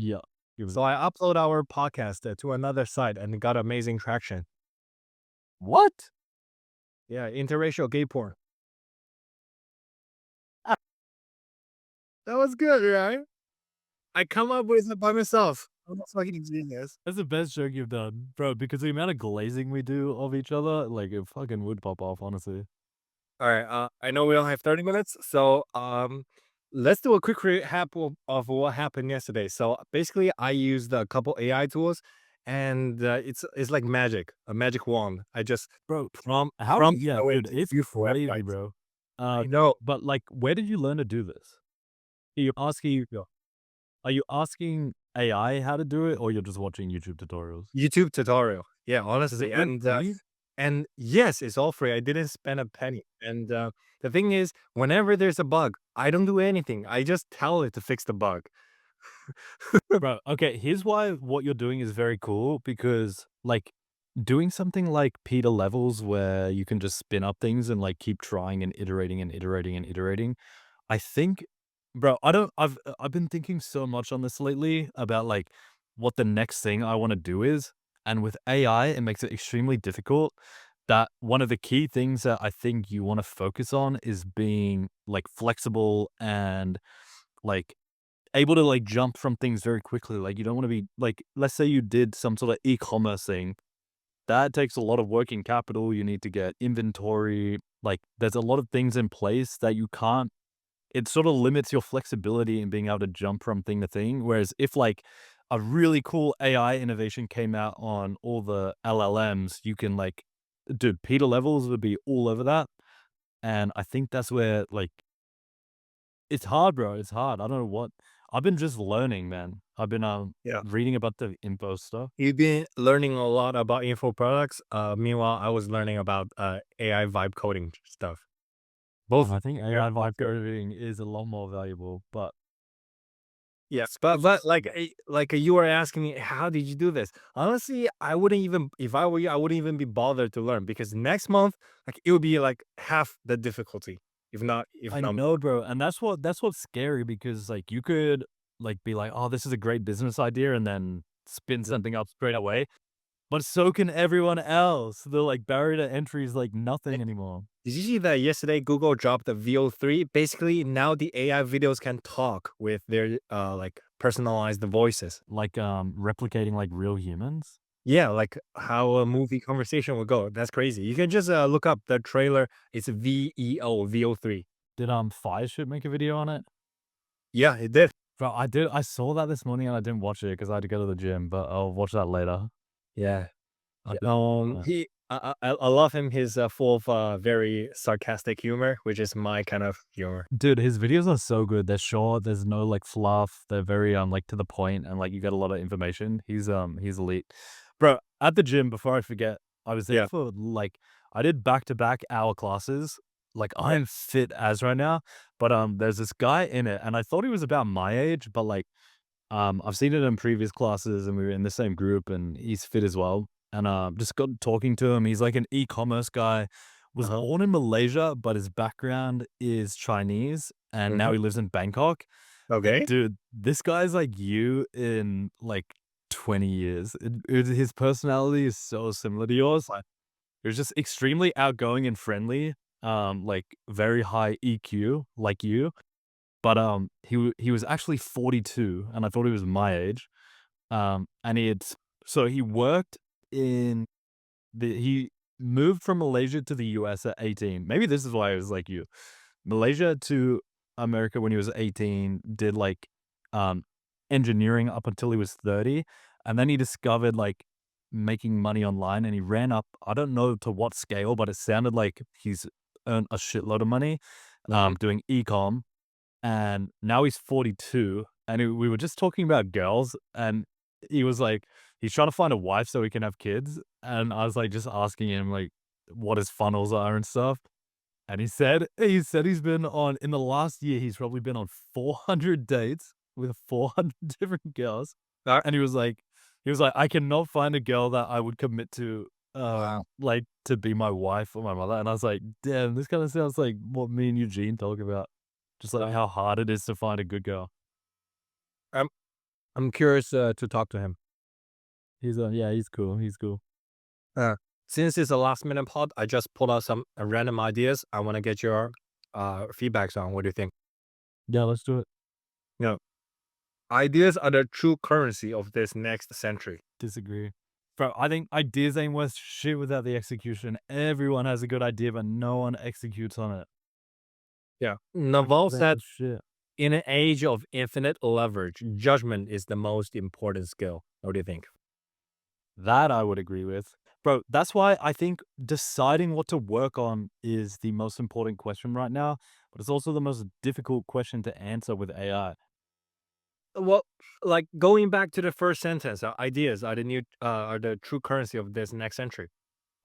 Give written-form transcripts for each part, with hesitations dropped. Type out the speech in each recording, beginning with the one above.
Yeah. So I upload our podcast to another site and got amazing traction. What? Yeah, interracial gay porn. Ah, That was good, right? I come up with it by myself. I'm a fucking genius. that's the best joke you've done, bro, because the amount of glazing we do of each other, like, it fucking would pop off, honestly. All right. I know we only have 30 minutes, so let's do a quick recap of what happened yesterday. So basically, I used a couple AI tools, and it's like magic, a magic wand. I just Bro, how prompt yeah, my way dude, to it's beautiful crazy, websites. bro. I know. But, like, where did you learn to do this? Are you asking Yeah. are you asking AI how to do it, or you're just watching YouTube tutorials? YouTube tutorial. Yeah, Does it honestly, work free? and yes, it's all free. I didn't spend a penny. And the thing is, whenever there's a bug, I don't do anything. I just tell it to fix the bug. Bro, okay, here's why what you're doing is very cool because, like, doing something like Peter levels where you can just spin up things and, like, keep trying and iterating and iterating and iterating, I think bro, I don't I've been thinking so much on this lately about, like, what the next thing I wanna do is, and with AI, it makes it extremely difficult that one of the key things that I think you wanna focus on is being, like, flexible and, like, able to, like, jump from things very quickly. Like, you don't wanna be like, let's say you did some sort of e-commerce thing. That takes a lot of working capital, you need to get inventory, like, there's a lot of things in place that you can't it sort of limits your flexibility in being able to jump from thing to thing, whereas if, like, a really cool AI innovation came out on all the LLMs, you can, like dude, Peter Levels would be all over that, and I think that's where, like it's hard, bro, it's hard. I don't know what I've been just learning, man. I've been, Yeah. reading about the info stuff. You've been learning a lot about info products. Meanwhile, I was learning about AI vibe coding stuff. And Both, I think AI both vibe good. coding is a lot more valuable, but Yes, it's but just like you were asking me, how did you do this? Honestly, I wouldn't even if I were you, I wouldn't even be bothered to learn because next month, like it would be like half the difficulty, if I not know, more. bro, and that's what's scary because, like, you could, like, be like, "Oh, this is a great business idea," and then spin something up straight away, but so can everyone else. The, like, barrier to entry is, like, nothing anymore. Did you see that yesterday Google dropped the VO3? Basically, now the AI videos can talk with their like personalized voices. Like, replicating, like, real humans. Yeah, like how a movie conversation would go. That's crazy. You can just look up the trailer. It's VO3. Did, Fireship make a video on it? Yeah, it did. Bro, I saw that this morning and I didn't watch it because I had to go to the gym, but I'll watch that later. Yeah. I did He I love him. He's full of very sarcastic humor, which is my kind of humor. Dude, his videos are so good. They're short, there's no, like, fluff. They're very, like, to the point and, like, you get a lot of information. He's elite. Bro, at the gym, before I forget, I was there Yeah. for, like I did back-to-back hour classes. Like, Yeah. I'm fit as right now, but, there's this guy in it, and I thought he was about my age, but, like, I've seen it in previous classes, and we were in the same group, and he's fit as well. And just got talking to him. He's like an e-commerce guy. Was Uh-huh. born in Malaysia, but his background is Chinese, and now Mhm. he lives in Bangkok. And Okay. dude, this guy's like you in like 20 years. His personality is so similar to yours. Like, he was just extremely outgoing and friendly. Like very high EQ, like you. But, he was actually 42, and I thought he was my age. And he worked in he moved from Malaysia to the US at 18. Maybe this is why he was like you. Malaysia to America when he was 18, did, like, um, engineering up until he was 30, and then he discovered, like, making money online, and he ran up I don't know to what scale, but it sounded like he's earned a shitload of money, Mhm. doing e-com, and now he's 42, and we were just talking about girls, and he was like he's trying to find a wife so he can have kids, and I was, like, just asking him, like, what his funnels are and stuff, and he said he's been on in the last year, he's probably been on 400 dates with 400 different girls, Uh, and he was like, "I cannot find a girl that I would commit to, wow. like, to be my wife or my mother," and I was like, "Damn, this kinda sounds like what me and Eugene talk about." Just, like, Wow. how hard it is to find a good girl. I'm curious to talk to him. Yeah, he's cool. He's cool. Uh, since it's a last minute pod, I just pulled out some random ideas. I want to get your feedbacks on. What do you think? Yeah, let's do it. You know, ideas are the true currency of this next century. Disagree. Bro, I think ideas ain't worth shit without the execution. Everyone has a good idea, but no one executes on it. Yeah. Naval Ideas ain't said, worth shit. in an age of infinite leverage, judgment is the most important skill. What do you think? That I would agree with. Bro, that's why I think deciding what to work on is the most important question right now, but it's also the most difficult question to answer with AI. Well, like going back to the first sentence, ideas are the new are the true currency of this next century.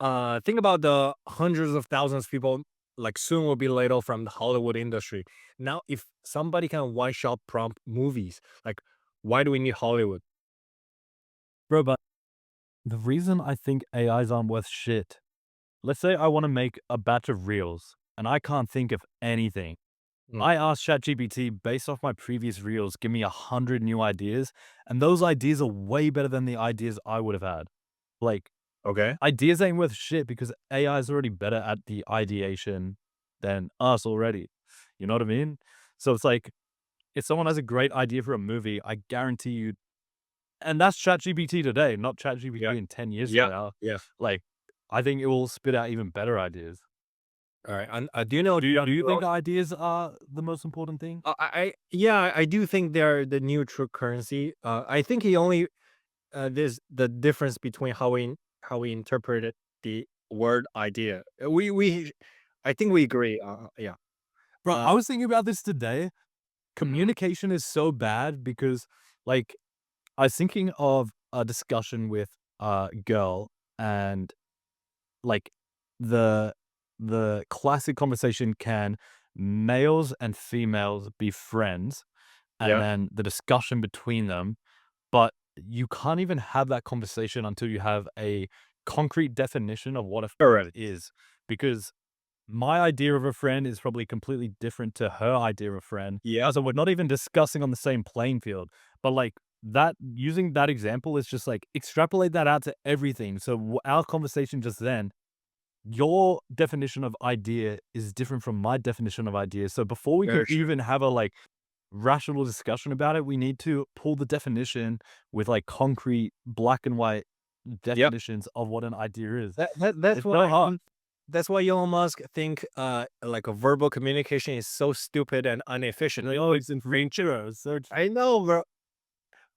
Think about the hundreds of thousands of people like soon will be laid off from the Hollywood industry. Now, if somebody can one shot prompt movies, like why do we need Hollywood? Bro, but the reason I think AIs aren't worth shit, let's say I want to make a batch of reels and I can't think of anything. Mm, I asked ChatGPT based off my previous reels, give me 100 new ideas, and those ideas are way better than the ideas I would have had. Like, okay. ideas ain't worth shit because AI is already better at the ideation than us already. You know what I mean? So it's like, if someone has a great idea for a movie, I guarantee you, and that's ChatGPT today, not ChatGPT Yeah. in 10 years from Yeah. now. Yeah. Like, I think it will spit out even better ideas. All right. And do you know Do you think Joe? ideas are the most important thing? Yeah, I do think they're the new true currency. I think he only there's the difference between how we interpreted the word idea. I think we agree. Yeah. Bro, Uh, I was thinking about this today. mhm. Communication is so bad because, like, I was thinking of a discussion with a girl and, like, the classic conversation, can males and females be friends? And Yeah. then the discussion between them, but you can't even have that conversation until you have a concrete definition of what a friend Correct. is, because my idea of a friend is probably completely different to her idea of a friend. Yep. So we're not even discussing on the same playing field. But like that, using that example is just like extrapolate that out to everything. So our conversation just then, your definition of idea is different from my definition of idea. So before we can Very true. even have a like rational discussion about it, we need to pull the definition with like concrete black and white Yep. definitions of what an idea is. That's It's so why hard. that's why Elon Musk think like a verbal communication is so stupid and inefficient. Like, oh, it's in French. So I know, bro.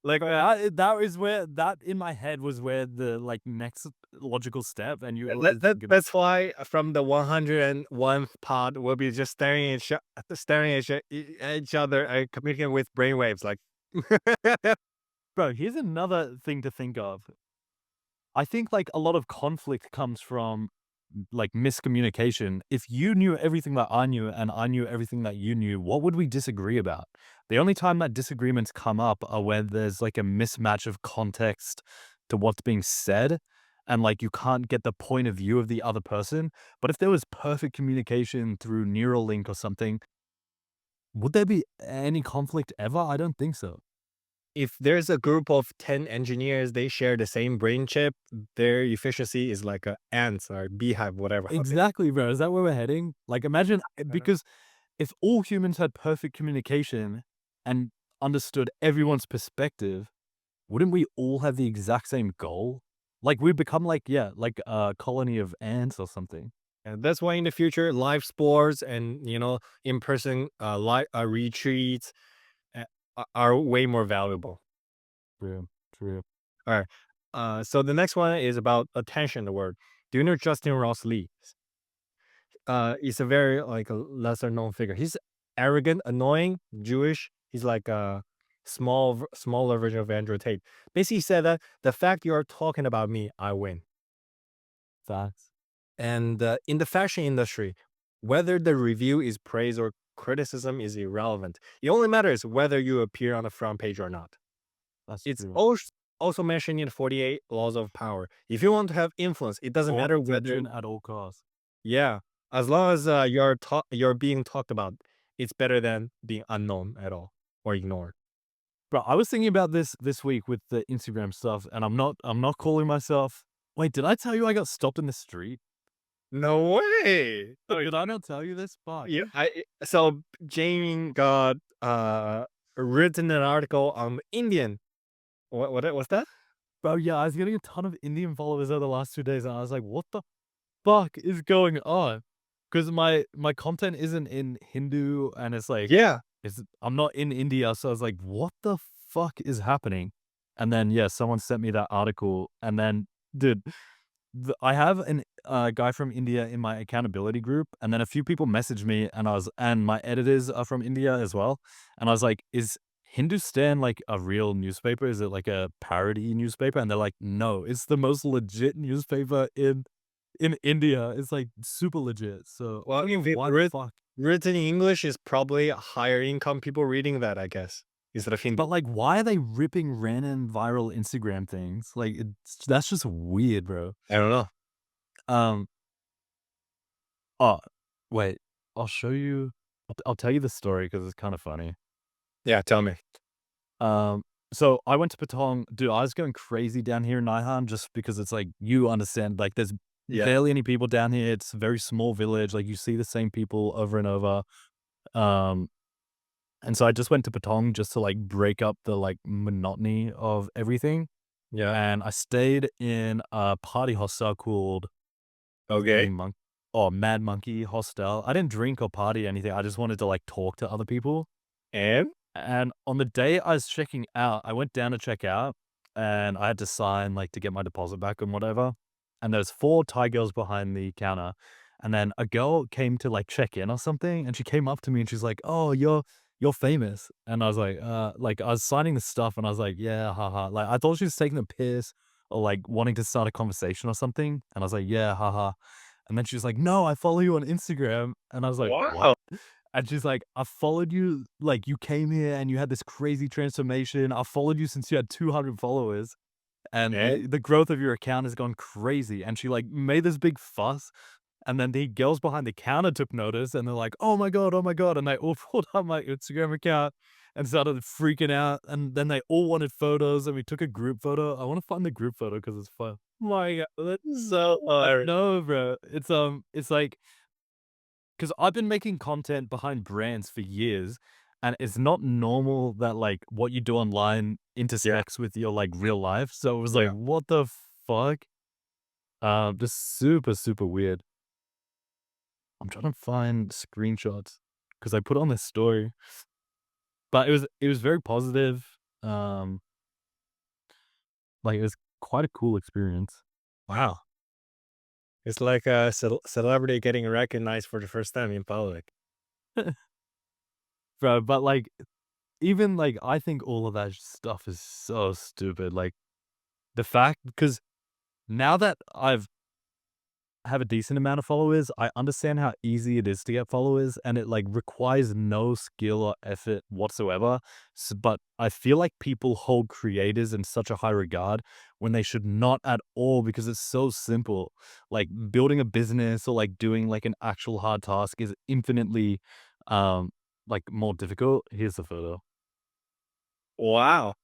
like, that is where that in my head was where the, like, next logical step, and you always think That's why from the 101th pod, we'll be just staring at each other and communicating with brainwaves. Like, bro, here's another thing to think of. I think, like, a lot of conflict comes from, like, miscommunication. If you knew everything that I knew and I knew everything that you knew, what would we disagree about? The only time that disagreements come up are when there's, like, a mismatch of context to what's being said, and, like, you can't get the point of view of the other person. But if there was perfect communication through Neuralink or something, would there be any conflict ever? I don't think so. if there's a group of 10 engineers, they share the same brain chip, their efficiency is like a ants or beehive, whatever. Exactly, bro. Is that where we're heading? Like, imagine Uh, because if all humans had perfect communication and understood everyone's perspective, wouldn't we all have the exact same goal? Like, we'd become like, yeah, like a colony of ants or something. and that's why in the future, live sports and in-person live retreats uh, are way more valuable. True, true. All right. So the next one is about attention. The word. Do you know Justin Ross Lee? He's a very like a lesser known figure. He's arrogant, annoying, Jewish. He's like a smaller version of Andrew Tate. Basically, he said that the fact you are talking about me, I win. Facts. And in the fashion industry, whether the review is praise or criticism is irrelevant. It only matters whether you appear on the front page or not. That's It's true. also mentioned in the 48 laws of power. If you want to have influence, it doesn't Or matter whether, attention at all costs. yeah, as long as you're being talked about, it's better than being unknown at all or ignored. Bro, I was thinking about this week with the Instagram stuff, and I'm not calling myself. Wait, did I tell you I got stopped in the street? No way! Did I not tell you this? Fuck. Yeah, so Jamie got, written an article on Indian. What's that? Bro, yeah, I was getting a ton of Indian followers over the last 2 days, and I was like, "What the fuck is going on?" Because my content isn't in Hindu, and it's like, Yeah. I'm not in India, so I was like, "What the fuck is happening?" And then, yeah, someone sent me that article, and then, dude, I have an guy from India in my accountability group, and then a few people messaged me, and my editors are from India as well, and I was like, "Is Hindustan like a real newspaper? Is it like a parody newspaper?" And they're like, "No, it's the most legit newspaper in India. It's like super legit." So I Well, don't if know it why the fuck. written in English is probably higher income people reading that, I guess, instead of Hindi. But like, why are they ripping random viral Instagram things? Like, that's just weird, bro. I don't know. Um, oh, wait, I'll show you. I'll tell you the story because it's kind of funny. Yeah, tell me. Um, so I went to Patong. Dude, I was going crazy down here in Naihan just because it's like you understand, like there's Yeah. barely any people down here. It's a very small village. Like you see the same people over and over. Um, and so I just went to Patong just to like break up the like monotony of everything. Yeah. And I stayed in a party hostel called Okay. Mad Monkey Hostel. I didn't drink or party anything. I just wanted to like talk to other people. And? And on the day I was checking out, I went down to check out and I had to sign like to get my deposit back and whatever. And there's 4 Thai girls behind the counter. And then a girl came to like check in or something, and she came up to me and she's like, "Oh, you're famous." And I was like I was signing the stuff and I was like, "Yeah, haha." Like I thought she was taking a piss or like wanting to start a conversation or something. And I was like, "Yeah, haha." And then she was like, "No, I follow you on Instagram." And I was like, "What?" Wow. And she's like, "I followed you, like, you came here and you had this crazy transformation. I followed you since you had 200 followers, and And? the growth of your account has gone crazy." And she, like, made this big fuss, and then the girls behind the counter took notice, and they're like, oh my god," and they all pulled up my Instagram account and started freaking out, and then they all wanted photos, and we took a group photo. I wanna find the group photo because it's fun. My God, that's so I hilarious. know, bro. It's like 'cause I've been making content behind brands for years, and it's not normal that, like, what you do online Yeah. intersects with your, like, real life, so it was like, Yeah. "What the fuck?" Just super, super weird. I'm trying to find screenshots because I put on this story, but it was very positive, like, it was quite a cool experience. Wow. It's like a celebrity getting recognized for the first time in public. Bro, but, like, even, like, I think all of that stuff is so stupid, like, the fact because now that I've have a decent amount of followers, I understand how easy it is to get followers and it like requires no skill or effort whatsoever. But I feel like people hold creators in such a high regard when they should not at all because it's so simple. Like building a business or like doing like an actual hard task is infinitely um like more difficult. Here's the photo. Wow.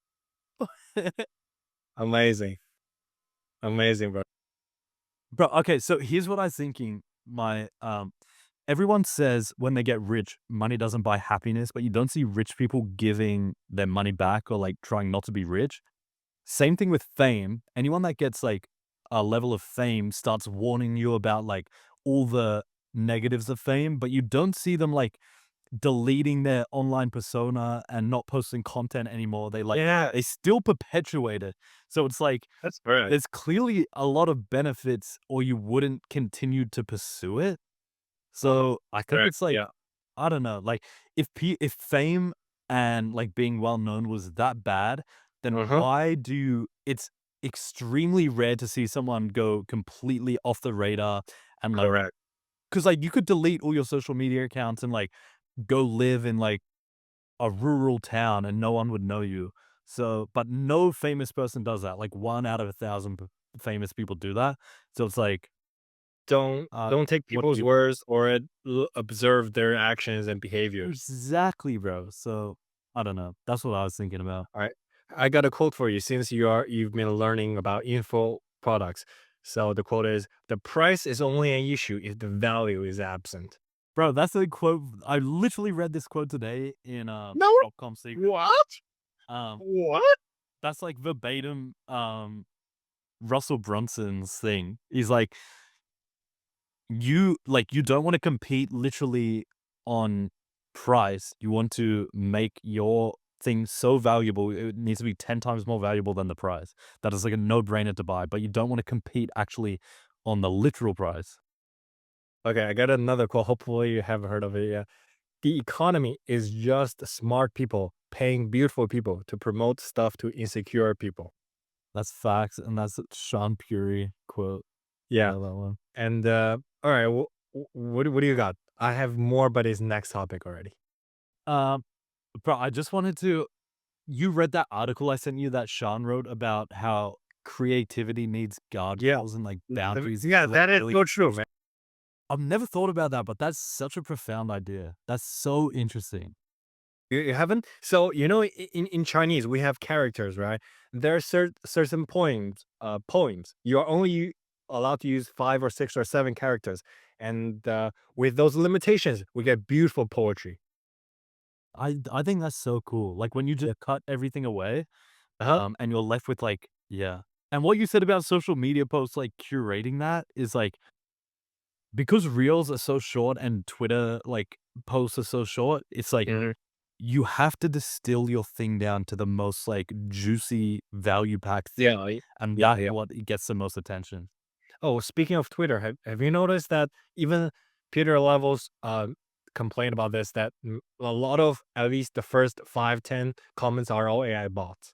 Amazing. Amazing, bro. Bro, okay, so here's what I was thinking. Everyone says when they get rich, money doesn't buy happiness, but you don't see rich people giving their money back or like trying not to be rich. Same thing with fame. Anyone that gets like a level of fame starts warning you about like all the negatives of fame, but you don't see them like deleting their online persona and not posting content anymore. Yeah, they still perpetuate it. So it's like that's correct. there's clearly a lot of benefits or you wouldn't continue to pursue it. So, I think Correct. it's like, Yeah. I don't know, like, if fame and, like, being well known was that bad, then Uh-huh. why do it's extremely rare to see someone go completely off the radar and, like, Correct. because like, you could delete all your social media accounts and, like, go live in, like, a rural town and no one would know you. So but no famous person does that, like, 1 out of 1,000 famous people do that. So it's like, Don't take what do people's you words or observe their actions and behaviors. exactly, bro. So I don't know. That's what I was thinking about. All right. I got a quote for you since you've been learning about info products. So the quote is, "The price is only an issue if the value is absent." Bro, that's a quote. I literally read this quote today in No. .com Secret. What? Um, What? that's like verbatim Russell Brunson's thing. He's like, you don't want to compete literally on price. You want to make your thing so valuable, it needs to be 10 times more valuable than the price. That is like a no-brainer to buy, but you don't want to compete actually on the literal price. Okay, I got another quote. Hopefully you haven't heard of it yet. The economy is just smart people paying beautiful people to promote stuff to insecure people. That's facts, and that's a Sean Puri quote. I Yeah. love that one. And all right, what do you got? I have more, but it's next topic already. Um, bro, I just wanted to you read that article I sent you that Sean wrote about how creativity needs Yeah. guardrails and, like, boundaries Yeah, to, like, that is really so true, man. I've never thought about that, but that's such a profound idea. That's so interesting. You haven't? So, in Chinese, we have characters, right? There are certain poems. You are only allowed to use 5 or 6 or 7 characters. And with those limitations, we get beautiful poetry. I think that's so cool. Like, when you just cut everything away, Uh-huh. and you're left with, like yeah. And what you said about social media posts, like, curating that is, like because reels are so short and Twitter, like, posts are so short, it's like Mhm. you have to distill your thing down to the most, like, juicy value packed Yeah, and yeah, that's yeah. what gets the most attention. Oh, speaking of Twitter, have you noticed that even Peter Levels complain about this, that a lot of at least the first 5, 10 comments are all AI bots.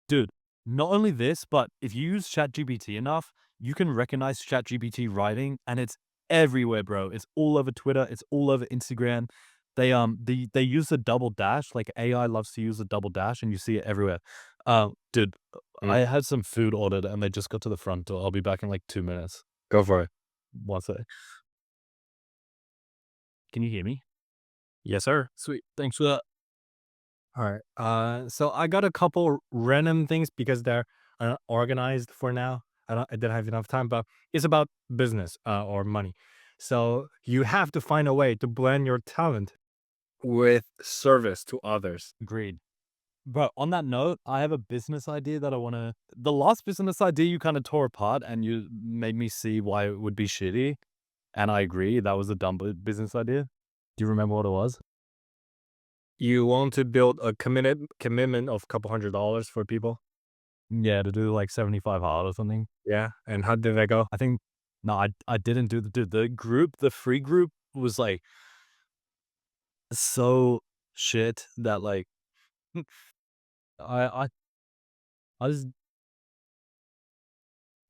Dude, not only this, but if you use ChatGPT enough, you can recognize ChatGPT writing, and it's everywhere, bro. It's all over Twitter. It's all over Instagram. They use a double dash. Like AI loves to use a double dash, and you see it everywhere. Dude, Mm, I had some food ordered, and they just got to the front door. I'll be back in like 2 minutes. go for it. One sec. Can you hear me? Yes, sir. Sweet. Thanks for that. All right. So I got a couple random things because they're organized for now. I didn't have enough time, but it's about business or money. So you have to find a way to blend your talent with service to others. Agreed. Bro, on that note, I have a business idea that I wanna the last business idea you kinda tore apart and you made me see why it would be shitty, and I agree, that was a dumb business idea. Do you remember what it was? You want to build a commitment of a couple $100 for people. Yeah, to do, like, 75 hard or something. Yeah. And how did that go? I think no, I didn't do the free group was, like, so shit that, like, I I I just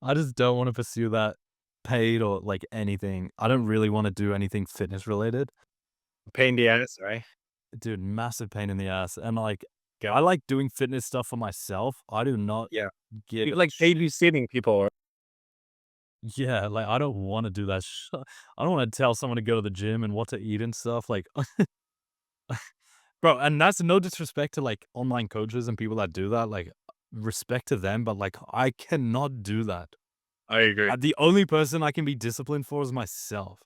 I just don't wanna pursue that paid or, like, anything. I don't really wanna do anything fitness related. Pain in the ass, right? Dude, massive pain in the ass, and, like, Yeah. I like doing fitness stuff for myself. I do not Yeah. give You like babysitting people. yeah, like, I don't wanna do that I don't wanna tell someone to go to the gym and what to eat and stuff, like, bro, and that's no disrespect to, like, online coaches and people that do that, like, respect to them, but, like, I cannot do that. I agree. The only person I can be disciplined for is myself.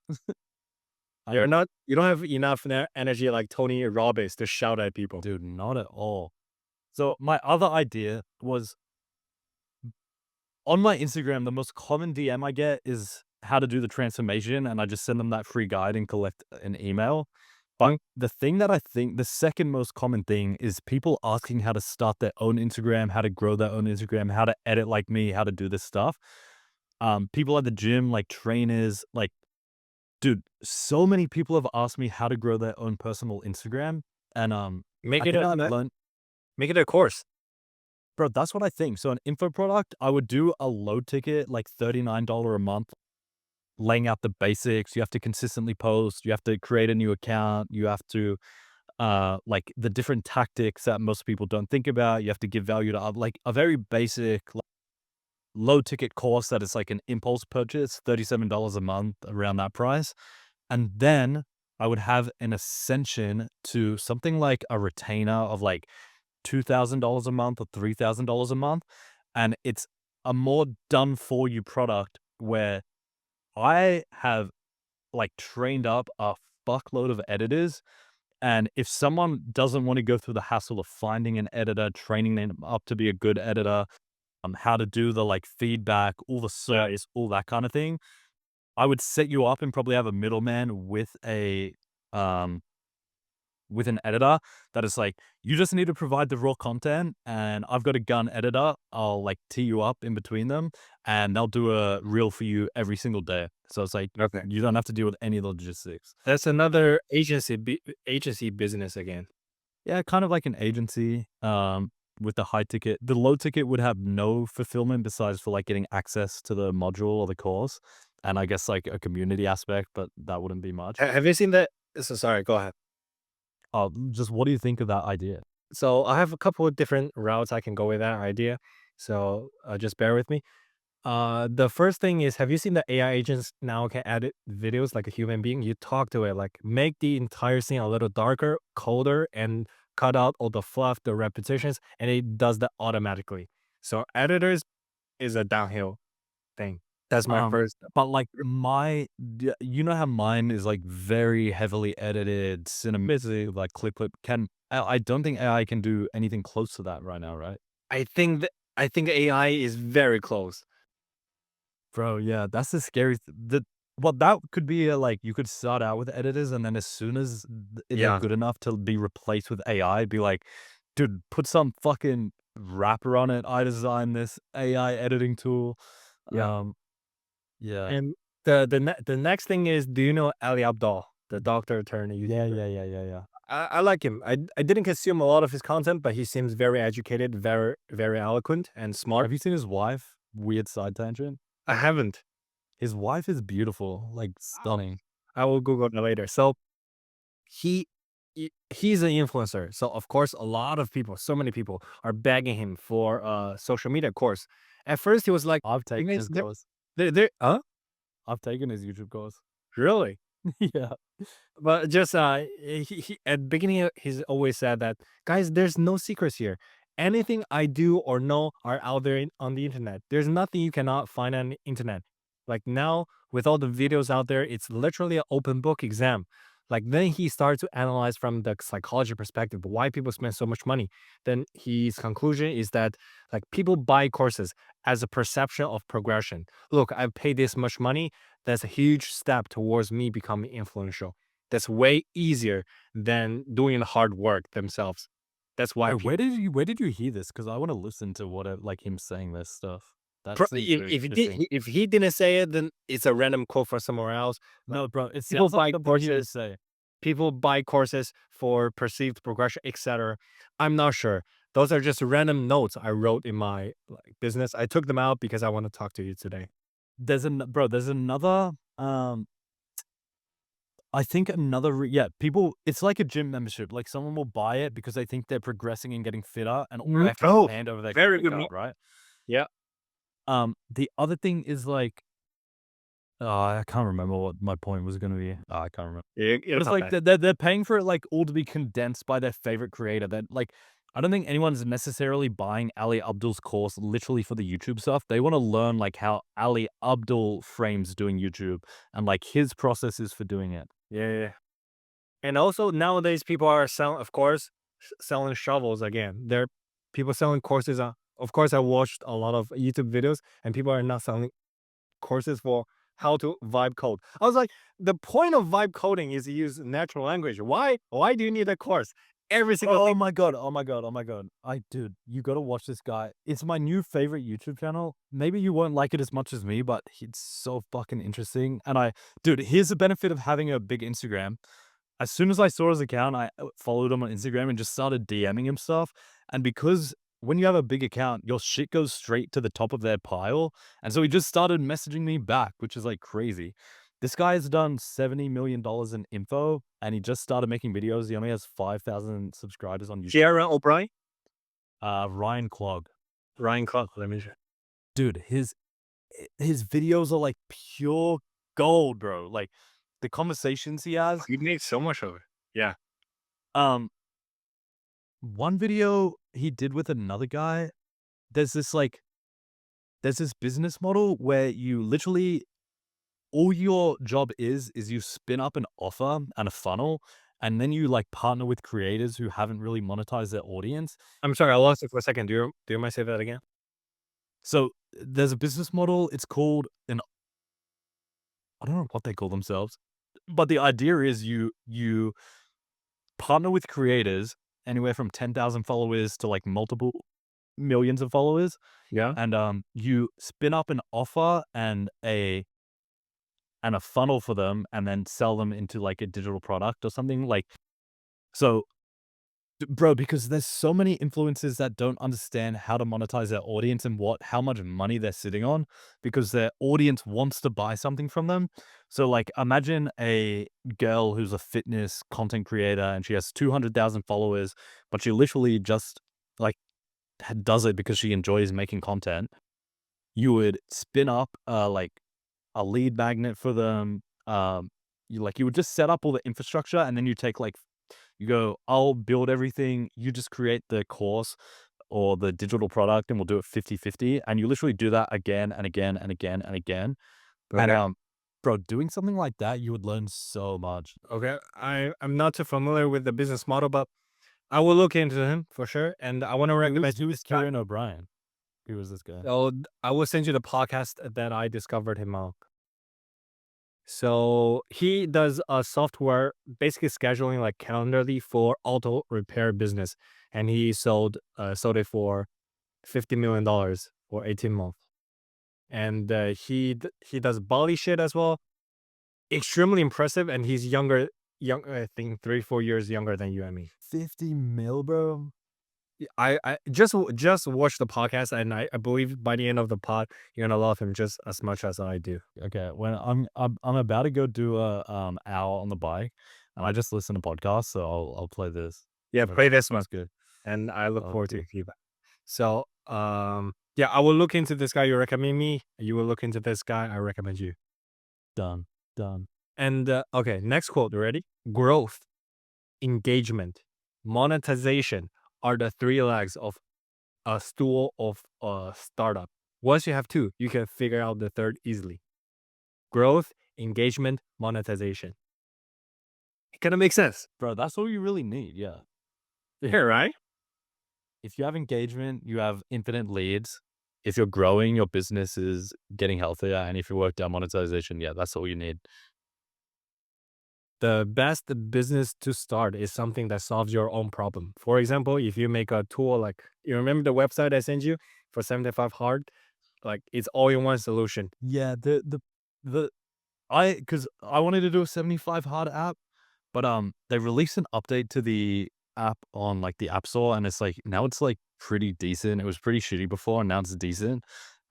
I You don't have enough energy like Tony Robbins to shout at people. dude, not at all. So, my other idea was on my Instagram, the most common DM I get is how to do the transformation, and I just send them that free guide and collect an email. But Mm, the thing that I think the second most common thing is people asking how to start their own Instagram, how to grow their own Instagram, how to edit like me, how to do this stuff. People at the gym, like trainers, like, dude, so many people have asked me how to grow their own personal Instagram. And Make I it think a I've learned make it a course. bro, that's what I think. So an info product, I would do a low ticket, like $39 a month, laying out the basics. You have to consistently post, you have to create a new account, you have to like the different tactics that most people don't think about. You have to give value to like a very basic like, low ticket course that is like an impulse purchase, $37 a month around that price. And then I would have an ascension to something like a retainer of like $2,000 a month or $3,000 a month, and it's a more done for you product where I have like trained up a fuckload of editors. And if someone doesn't want to go through the hassle of finding an editor, training them up to be a good editor, how to do the like feedback, all the service, all that kind of thing, I would set you up and probably have a middleman um with an editor that is like, you just need to provide the raw content and I've got a gun editor. I'll like tee you up in between them and they'll do a reel for you every single day. So it's like Okay. you don't have to deal with any logistics. That's another agency business again. Yeah, kind of like an agency, with the high ticket. The low ticket would have no fulfillment besides for like getting access to the module or the course. And I guess like a community aspect, but that wouldn't be much. Have you seen that? So sorry, go ahead. Just what do you think of that idea? So I have a couple of different routes I can go with that idea. So just bear with me. The first thing is, have you seen the AI agents now can edit videos like a human being? You talk to it, like make the entire scene a little darker, colder, and cut out all the fluff, the repetitions, and it does that automatically. So editors is a downhill thing. That's my Um, first. but like you know how mine is like very heavily edited, cinematic, like clip. I don't think AI can do anything close to that right now, right? I think AI is very close. Bro, yeah, that's the scary well, that could be a, like, you could start out with editors, and then as soon as they're Yeah, good enough to be replaced with AI, be like, "Dude, put some fucking wrapper on it. I designed this AI editing tool." yeah. Um, yeah. And the next thing is, do you know Ali Abdaal, the doctor turned Yeah, YouTuber? yeah, yeah, yeah, yeah. I like him. I didn't consume a lot of his content, but he seems very educated, very eloquent and smart. Have you seen his wife? Weird side tangent. I haven't. His wife is beautiful, like, stunning. I will Google that later. So he he's an influencer. So of course, a lot of people, so many people, are begging him for a social media course. At first, he was like, I've "You taken guys, his course. huh? I've taken his YouTube course. Really?" Yeah. But just he at the beginning he's always said that, guys, there's no secrets here. Anything I do or know are out there on the internet. There's nothing you cannot find on the internet. Like now, with all the videos out there, it's literally an open book exam. Like then he started to analyze from the psychology perspective why people spend so much money. Then his conclusion is that like people buy courses as a perception of progression. Look, I've paid this much money. That's a huge step towards me becoming influential. That's way easier than doing the hard work themselves. That's why Wait, people. where did you hear this? Because I wanna listen to what, like, him saying this stuff. That seems very interesting. If he didn't say it, then it's a random quote from somewhere else. Like No, bro, it people sounds like buy something he would courses, say. people buy courses for perceived progression, etc. I'm not sure. Those are just random notes I wrote in my like business. I took them out because I want to talk to you today. There's another, I think another yeah, people it's like a gym membership, like, someone will buy it because they think they're progressing and getting fitter, and all they Mhm. have to Oh, hand over their very credit good. card, right? Yeah, The other thing is, like, I can't remember what my point was gonna be. I can't remember. But it's it's not like bad. they're paying for it, like, all to be condensed by their favorite creator that, like, I don't think anyone's necessarily buying Ali Abdul's course literally for the YouTube stuff. They wanna learn, like, how Ali Abdul frames doing YouTube and, like, his processes for doing it. Yeah. And also nowadays people are selling, of course, selling shovels again. There are people selling courses. Of course, I watched a lot of YouTube videos, and people are now selling courses for how to vibe code. I was like, the point of vibe coding is to use natural language. Why do you need a course? Every single Oh thing. my god, oh my god, oh my god. Dude, you gotta watch this guy. It's my new favorite YouTube channel. Maybe you won't like it as much as me, but it's so fucking interesting. And dude, here's the benefit of having a big Instagram. As soon as I saw his account, I followed him on Instagram and just started DMing him stuff. And because when you have a big account, your shit goes straight to the top of their pile. And so he just started messaging me back, which is like crazy. This guy has done $70 million in info and he just started making videos. He only has 5,000 subscribers on YouTube. Sharon O'Brien, Ryan Clog. Ryan Clark. Let me. Dude, his videos are like pure gold, bro. Like the conversations he has. You need so much of it. Yeah. Um, one video he did with another guy, there's this like there's this business model where you literally all your job is you spin up an offer and a funnel, and then you like partner with creators who haven't really monetized their audience. I'm sorry, I lost it for a second. Do you mind say that again? So there's a business model. It's called an I don't know what they call themselves, but the idea is you partner with creators anywhere from 10,000 followers to like multiple millions of followers, Yeah. and you spin up an offer and a funnel for them, and then sell them into like a digital product or something like so. Bro, because there's so many influencers that don't understand how to monetize their audience and how much money they're sitting on because their audience wants to buy something from them. So, like, imagine a girl who's a fitness content creator and she has 200,000 followers, but she literally just like does it because she enjoys making content. You would spin up like a lead magnet for them. You would just set up all the infrastructure and then you take like you go, I'll build everything. You just create the course or the digital product and we'll do it 50-50. And you literally do that again and again and again and again. And, Okay. bro, doing something like that, you would learn so much. Okay. I'm not too familiar with the business model, but I will look into him for sure. And I want to recommend He was this guy. Kieran O'Brien. He was this guy. So I will send you the podcast that I discovered him on. So he does a software basically scheduling like Calendarly for auto repair business. And he sold it for $50 million for 18 months. And he does Bali shit as well. Extremely impressive, and he's I think 3-4 years younger than you and me. 50 mil, bro. I just watched the podcast, and I believe by the end of the pod, you're gonna love him just as much as I do. Okay, when I'm about to go do a hour on the bike, and I just listen to podcasts, so I'll play this. Yeah, play this one, That's good. and I look Oh, forward to cool. your feedback. So, yeah, I will look into this guy you recommend me. You will look into this guy I recommend you. Done, done. And okay, next quote. You ready? Growth, engagement, monetization are the three legs of a stool of a startup. Once you have two, you can figure out the third easily. Growth, engagement, monetization. It kind of makes sense. Bro, that's all you really need. Yeah. Yeah, right? If you have engagement, you have infinite leads. If you're growing, your business is getting healthier. And if you work out monetization, yeah, that's all you need. The best business to start is something that solves your own problem. For example, if you make a tool like you remember the website I sent you for 75 hard, like it's all in one solution. Yeah, the because I wanted to do a 75 hard app, but they released an update to the app on like the App Store, and it's like now it's like pretty decent. It was pretty shitty before, and now it's decent.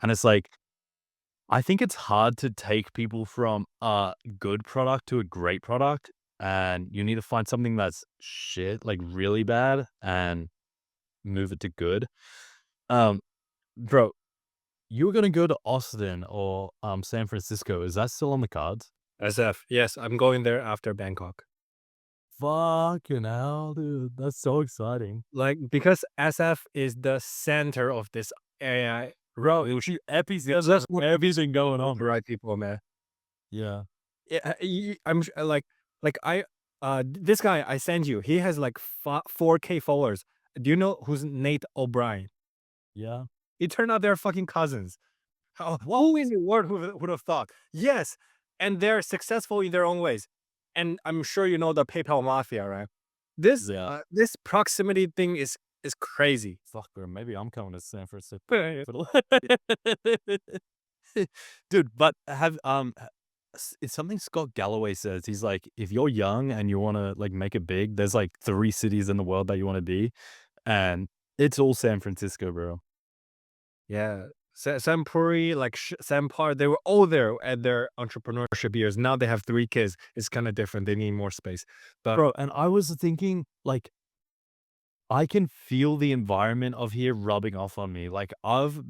And it's like I think it's hard to take people from a good product to a great product, and you need to find something that's shit, like really bad, and move it to good. Um, bro, you were gonna go to Austin or San Francisco. Is that still on the cards? SF. Yes, I'm going there after Bangkok. Fucking hell, dude. That's so exciting. Like because SF is the center of this AI Bro, it was that's what everything going on. right people, man. Yeah. Yeah, like this guy I sent you. He has like 4K followers. Do you know who's Nate O'Brien? Yeah. It turned out they're fucking cousins. Who in the world would have thought? Yes, and they're successful in their own ways. And I'm sure you know the PayPal mafia, right? Yeah. This proximity thing is crazy. Fuck, bro. Maybe I'm coming to San Francisco. Dude, but it's something Scott Galloway says. He's like, if you're young and you want to like make it big, there's like 3 cities in the world that you want to be, and it's all San Francisco, bro. Yeah. Sam Puri, like Sam Parr, they were all there at their entrepreneurship years. Now they have 3 kids. It's kind of different. They need more space. But Bro, and I was thinking, like, I can feel the environment of here rubbing off on me. Like, I've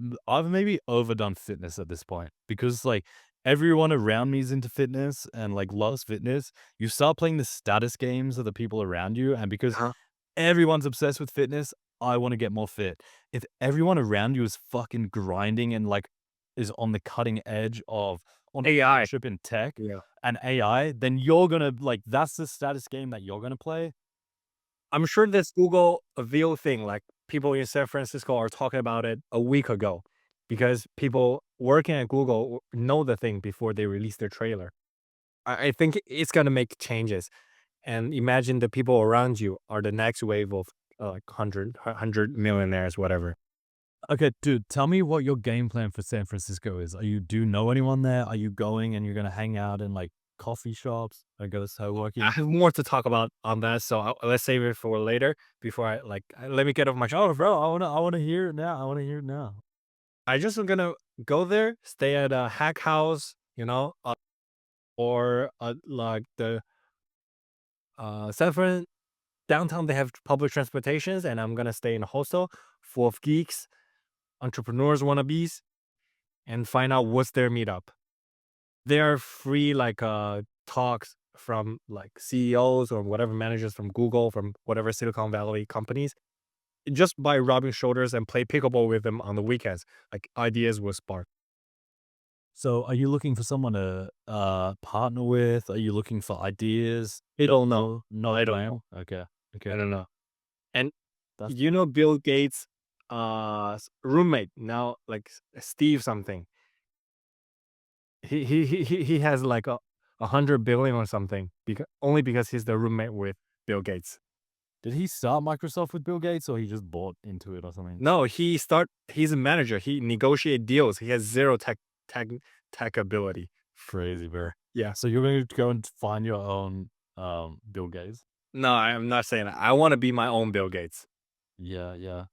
maybe overdone fitness at this point because, like, everyone around me is into fitness and, like, loves fitness, you start playing the status games of the people around you, and because Huh? everyone's obsessed with fitness, I wanna get more fit. If everyone around you is fucking grinding and, like, is on the cutting edge of AI. entrepreneurship in tech Yeah. and AI, then you're gonna like, that's the status game that you're gonna play. I'm sure this Google View thing, like people in San Francisco are talking about it a week ago because people working at Google know the thing before they release their trailer. I think it's gonna make changes. And imagine the people around you are the next wave of like 100 millionaires, whatever. Okay, dude, tell me what your game plan for San Francisco is. Do you know anyone there? Are you going and you're gonna hang out in, like, coffee shops or go start I working? have more to talk about on that, so let's save it for later. Before let me get off my Oh, shoulder. bro, I wanna hear it now. I wanna hear it now. I just gonna go there, stay at a hack house, or like the San Fran downtown. They have public transportations, and I'm gonna stay in a hostel full of geeks, entrepreneurs, wannabes, and find out what's their meetup. There are free talks from like CEOs or whatever managers from Google, from whatever Silicon Valley companies, just by rubbing shoulders and play pickleball with them on the weekends. Like ideas will spark. So, are you looking for someone to, partner with? Are you looking for ideas? I don't know. No I don't know. plan? Okay, I okay. don't know. And That's you know Bill Gates' roommate now, like Steve something. He has like 100 billion or something because only because he's the roommate with Bill Gates. Did he start Microsoft with Bill Gates or he just bought into it or something? No, he's a manager. He negotiate deals. He has zero tech tech ability. Crazy, bro. Yeah. So you're gonna go and find your own, Bill Gates? No, I'm not saying that. I want to be my own Bill Gates. Yeah, yeah.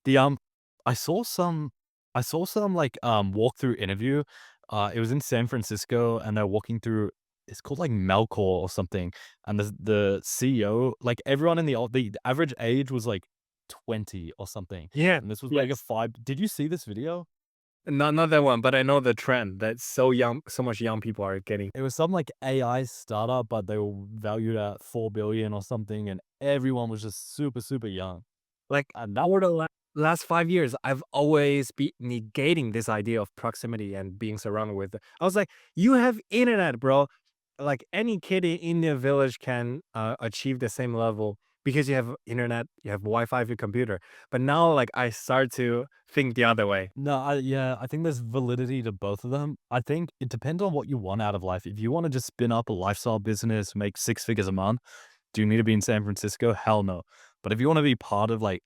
The, I saw some like, walkthrough interview. It was in San Francisco, and they're walking through it's called, like, Melcor or something, and the CEO like, everyone in the average age was, like, 20 or something, Yeah. and this was, like, a Yes. 5 did you see this video? Not that one, but I know the trend that so young, so much young people are getting. It was some, like, AI startup, but they were valued at 4 billion or something, and everyone was just super, super young, Like and that over the last 5 years, I've always been negating this idea of proximity and being surrounded with. I was like, you have internet, bro. Like any kid in the village can achieve the same level because you have internet, you have Wi-Fi for your computer. But now, like, I start to think the other way. No, yeah, I think there's validity to both of them. I think it depends on what you want out of life. If you wanna just spin up a lifestyle business, make 6 figures a month, do you need to be in San Francisco? Hell no. But if you wanna be part of, like,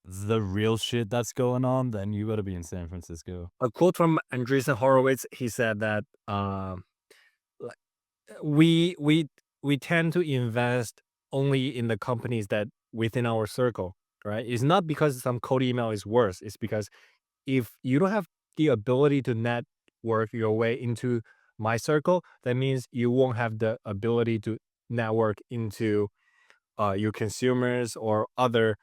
the real shit that's going on, then you gotta be in San Francisco. A quote from Andreessen Horowitz. He said that like, we we tend to invest only in the companies that within our circle, right? It's not because some cold email is worse. It's because if you don't have the ability to network your way into my circle, that means you won't have the ability to network into your consumers or other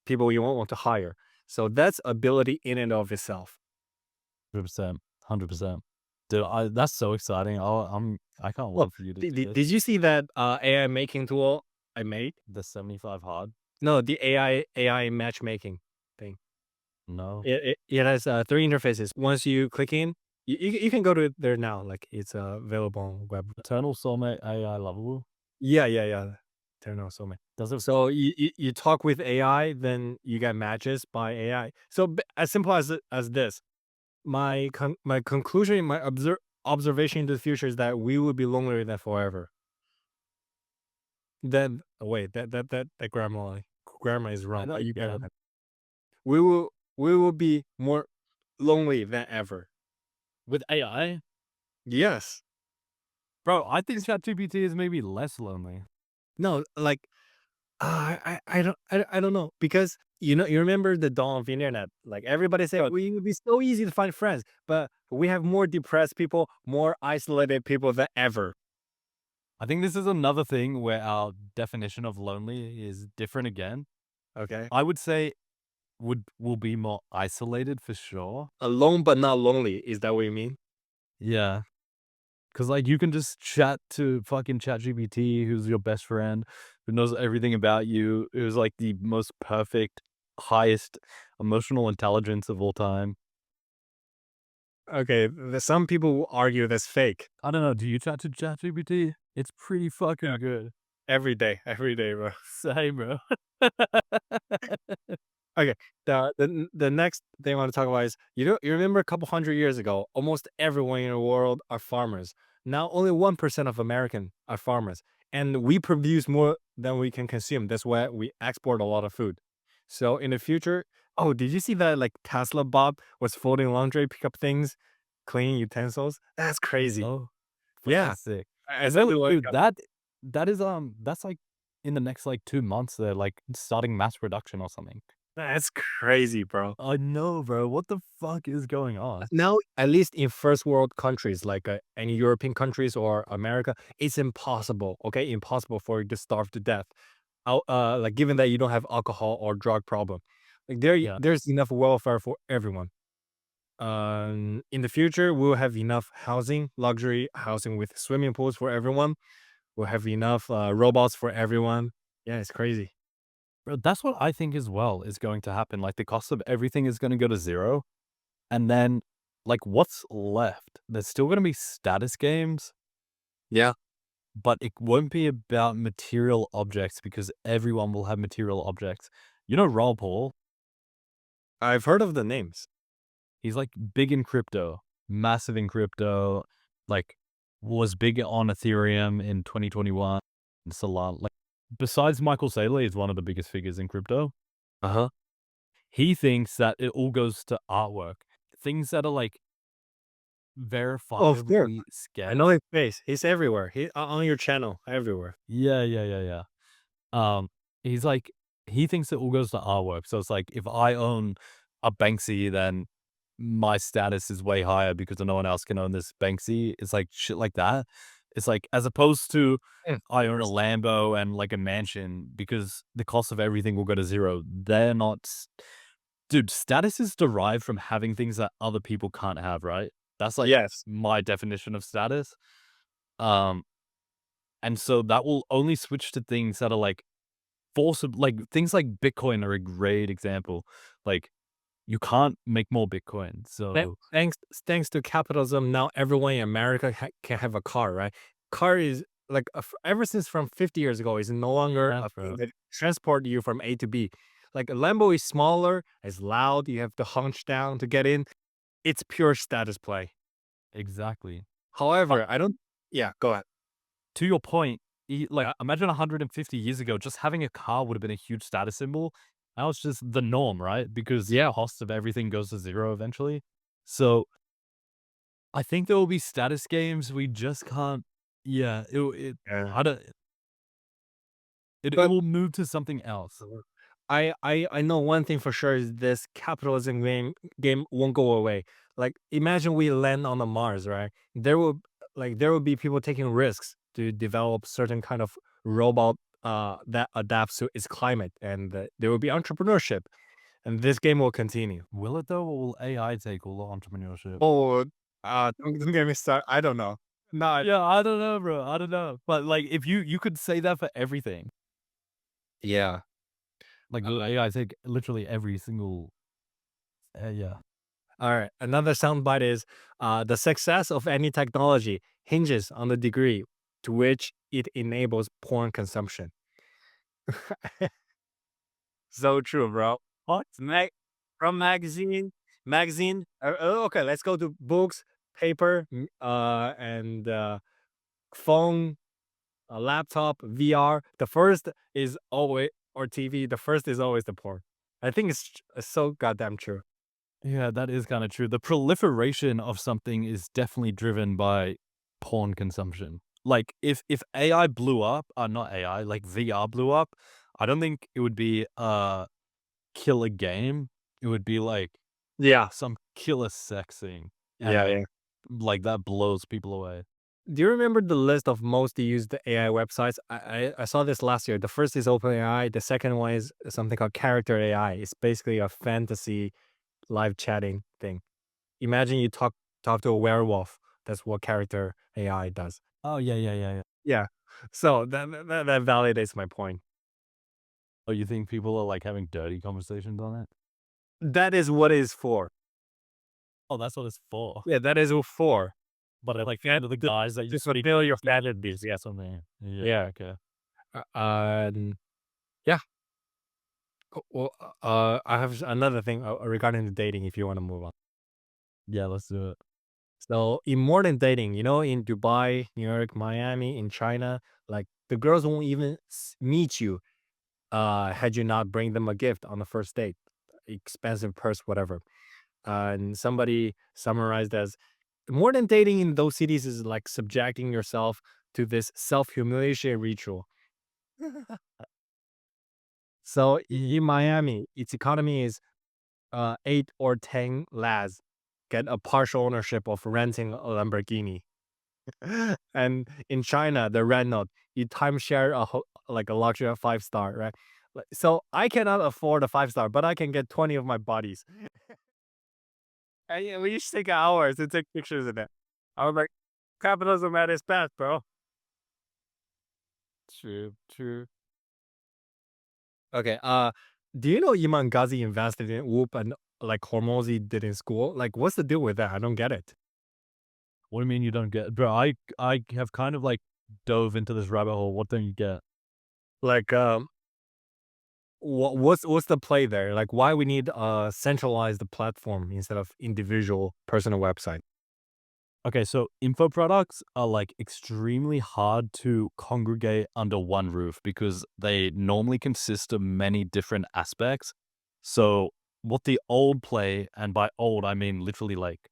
people you won't want to hire. So that's ability in and of itself. 100%, 100%. Dude, that's so exciting. I can't Well, wait for you to do did this. you see that AI making tool I made? The 75 hard? No, the AI matchmaking thing. No. It has three interfaces. Once you click in, you can go to it there now. Like it's available on web. Eternal Soulmate AI Lovable? Yeah, yeah, yeah. Turn on so many. Does it So you talk with AI, then you get matches by AI. So as simple as this, my conclusion, my observation into the future is that we will be lonelier than forever. Then wait, that grammar is I wrong. know, You get yeah. that. We will be more lonely than ever. With AI? Yes. Bro, I think ChatGPT is maybe less lonely. No, like I don't know because you remember the dawn of the internet. Like everybody said, we would be so easy to find friends, but we have more depressed people, more isolated people than ever. I think this is another thing where our definition of lonely is different again. Okay, I would say will be more isolated for sure. alone but not lonely. Is that what you mean? Yeah. 'Cause, like, you can just chat to fucking ChatGPT, who's your best friend, who knows everything about you. It was, like, the most perfect, highest emotional intelligence of all time. Okay, some people will argue that's fake. I don't know, do you chat to ChatGPT? It's pretty Yeah, fucking good. every day, bro. Same, bro. Okay, the next thing I want to talk about is you remember a couple hundred years ago, almost everyone in the world are farmers. Now only 1% of American are farmers, and we produce more than we can consume. That's why we export a lot of food. So in the future, oh, did you see that like Tesla Bob was folding laundry, pick up things, cleaning utensils? That's crazy. Oh, Yeah, that's sick. exactly what. Dude, that is, that's, like, in the next, like, 2 months, they're, like, starting mass production or something. That's crazy, bro. I know, bro. What the fuck is going on? Now, at least in first world countries like any European countries or America, it's impossible. Okay, impossible for you to starve to death. Like given that you don't have alcohol or drug problem, like Yeah. there's enough welfare for everyone. In the future, we'll have enough housing, luxury housing with swimming pools for everyone. We'll have enough robots for everyone. Yeah, it's crazy. Bro, that's what I think as well is going to happen. Like, the cost of everything is gonna go to 0, and then, like, what's left? There's still gonna be status games, Yeah, but it won't be about material objects because everyone will have material objects. You know Raw Paul? I've heard of the names. He's, like, big in crypto, massive in crypto, like, was big on Ethereum in 2021, and Solana. Like, besides Michael Saylor, he's one of the biggest figures in crypto. Uh huh. He thinks that it all goes to artwork. Things that are, like, Oh, of course. verifiably I know scarce. his face. He's everywhere. He on your channel, everywhere. Yeah, yeah, yeah, yeah. Um, he's like he thinks it all goes to artwork, so it's like, if I own a Banksy, then my status is way higher because no one else can own this Banksy. It's like shit like that. It's like, as opposed to Yeah, of I own a course. Lambo and, like, a mansion because the cost of everything will go to 0. They're not s Dude, status is derived from having things that other people can't have, right? That's, like, Yes. my definition of status. Um, and so that will only switch to things that are, like, forcible, like, things like Bitcoin are a great example. Like, you can't make more Bitcoin, so Thanks to capitalism, now everyone in America can have a car, right? Car is like ever since from 50 years ago is no longer yeah, a thing bro. that transport you from A to B. Like a Lambo is smaller, it's loud, you have to hunch down to get in. It's pure status play. Exactly. But However, I don't. Yeah, go ahead. to your point, like, imagine 150 years ago, just having a car would have been a huge status symbol. Now it's just the norm, right? Because Yeah, cost of everything goes to 0 eventually. So, I think there will be status games, we just can't. Yeah, yeah. I don't it But will move to something else. I know one thing for sure is this capitalism game won't go away. Like imagine we land on the Mars, right? There will be people taking risks to develop certain kind of robot that adapts to its climate, and there will be entrepreneurship, and this game will continue. Will it though, or will AI take all the entrepreneurship? Oh, don't get me started. I don't know. Not. Yeah, I don't know, bro, I don't know. But, like, if you could say that for everything. Yeah. Like, will AI take literally every single yeah. All right. Another soundbite is the success of any technology hinges on the degree to which it enables porn consumption. So true, bro. What? From magazine. Okay, let's go to books, paper, and phone, laptop, VR. The first is always or TV. The first is always the porn. I think it's so goddamn true. Yeah, that is kinda true. The proliferation of something is definitely driven by porn consumption. Like, if AI blew up, not AI, like VR blew up, I don't think it would be a killer game. It would be like Yeah, some killer sex thing, yeah, and, yeah. like, that blows people away. Do you remember the list of most used AI websites? I saw this last year. The first is OpenAI. The second one is something called Character AI. It's basically a fantasy live chatting thing. Imagine you talk to a werewolf. That's what character AI does. Oh, yeah, yeah, yeah, yeah. Yeah. So that validates my point. Oh, you think people are, like, having dirty conversations on it? That is what it's for. Oh, that's what it's for. Yeah, that is what for. But I like the guys that you To speak fulfill your fantasies, fantasies. yeah, something. Yeah, Yeah. okay. And yeah. Well, I have another thing regarding the dating. If you want to move on. Yeah, let's do it. So in modern dating, in Dubai, New York, Miami, in China, like the girls won't even meet you had you not bring them a gift on the first date, expensive purse, whatever. And somebody summarized as more than dating in those cities is like subjecting yourself to this self-humiliation ritual. So in Miami, its economy is 8 or 10 lads get a partial ownership of renting a Lamborghini. And in China, the rental, you timeshare like a luxury 5 star, right? So I cannot afford a 5 star, but I can get 20 of my buddies. And yeah, we used to take hours to take pictures of it. I was like, capitalism at its best, bro. True, true. Okay. Do you know Iman Ghazi invested in Whoop and like Hormozi did in school? Like, what's the deal with that? I don't get it. What do you mean you don't get bro, I have kind of, like, dove into this rabbit hole. What don't you get? Like, what's the play there? Like, why we need a centralized platform instead of individual personal website? Okay, so info products are, like, extremely hard to congregate under one roof because they normally consist of many different aspects. So, what the old play, and by old, I mean literally, like,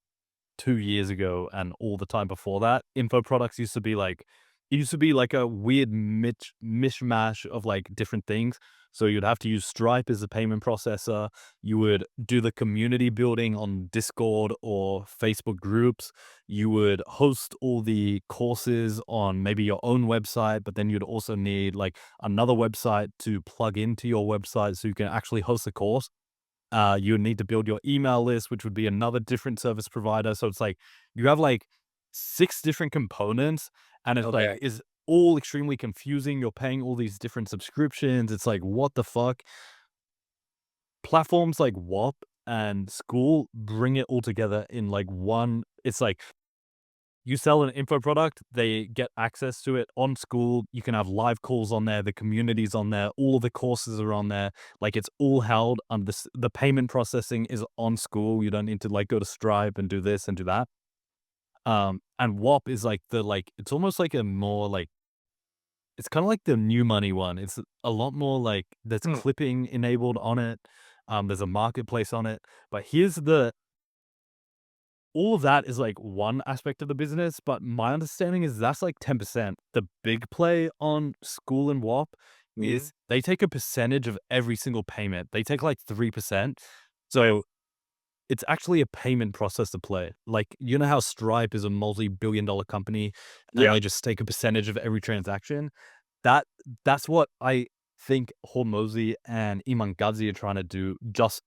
2 years ago and all the time before that, info products used to be like it used to be like a weird mishmash of, like, different things. So you'd have to use Stripe as a payment processor. You would do the community building on Discord or Facebook groups. You would host all the courses on maybe your own website, but then you'd also need, like, another website to plug into your website so you can actually host a course. You would need to build your email list, which would be another different service provider. So it's like you have like 6 different components, and it's like Okay. is all extremely confusing. You're paying all these different subscriptions. It's like, what the fuck? Platforms like WAP and School bring it all together in like one. It's like you sell an info product, they get access to it on School. You can have live calls on there, the community's on there, all of the courses are on there. Like it's all held on this. The payment processing is on School. You don't need to like go to Stripe and do this and do that. And WAP is like it's almost like a more like it's kind of like the new money one. It's a lot more like there's Hmm. clipping enabled on it. There's a marketplace on it. But here's the all of that is like one aspect of the business, but my understanding is that's like 10%. The big play on School and WAP Mhm. is they take a percentage of every single payment. They take like 3%. So it's actually a payment processor play. Like, you know how Stripe is a multi-billion dollar company and Yeah. they just take a percentage of every transaction? That that's what I think Hormozi and Iman Ghazi are trying to do just